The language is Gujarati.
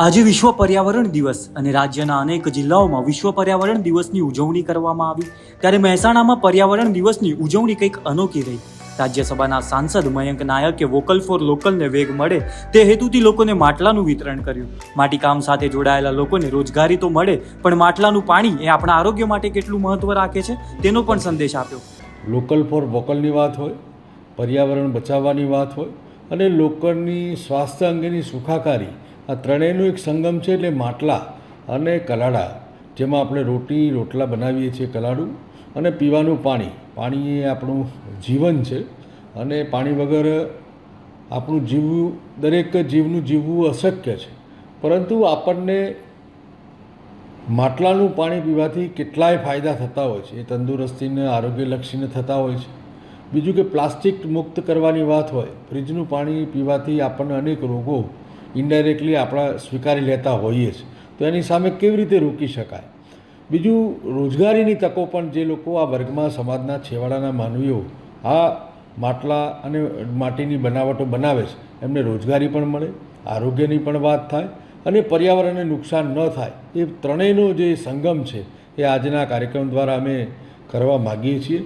આજે વિશ્વ પર્યાવરણ દિવસ અને રાજ્યના અનેક જિલ્લાઓમાં વિશ્વ પર્યાવરણ દિવસની ઉજવણી કરવામાં આવી ત્યારે મહેસાણામાં પર્યાવરણ દિવસની ઉજવણી કંઈક અનોખી રહી। રાજ્યસભાના સાંસદ મયંક નાયકે વોકલ ફોર લોકલને વેગ મળે તે હેતુથી લોકોને માટલાનું વિતરણ કર્યું। માટીકામ સાથે જોડાયેલા લોકોને રોજગારી તો મળે પણ માટલાનું પાણી એ આપણા આરોગ્ય માટે કેટલું મહત્વ રાખે છે તેનો પણ સંદેશ આપ્યો। લોકલ ફોર વોકલની વાત હોય, પર્યાવરણ બચાવવાની વાત હોય અને લોકોની સ્વાસ્થ્ય અંગેની સુખાકારી, આ ત્રણેયનું એક સંગમ છે। એટલે માટલા અને કલાડા, જેમાં આપણે રોટલા બનાવીએ છીએ, કલાડું અને પીવાનું પાણી એ આપણું જીવન છે અને પાણી વગર આપણું જીવવું, દરેક જીવનું જીવવું અશક્ય છે। પરંતુ આપણને માટલાનું પાણી પીવાથી કેટલાય ફાયદા થતા હોય છે। એ તંદુરસ્તીને, આરોગ્યલક્ષીને થતા હોય છે। બીજું કે પ્લાસ્ટિક મુક્ત કરવાની વાત હોય, ફ્રીજનું પાણી પીવાથી આપણને અનેક રોગો ઇનડાયરેક્ટલી આપણા સ્વીકારી લેતા હોઈએ છીએ, તો એની સામે કેવી રીતે રોકી શકાય। બીજું, રોજગારીની તકો પણ જે લોકો આ વર્ગમાં, સમાજના છેવાડાના માનવીઓ આ માટલા અને માટીની બનાવટો બનાવે છે, એમને રોજગારી પણ મળે, આરોગ્યની પણ વાત થાય અને પર્યાવરણને નુકસાન ન થાય। એ ત્રણેયનો જે સંગમ છે એ આજના કાર્યક્રમ દ્વારા અમે કરવા માગીએ છીએ।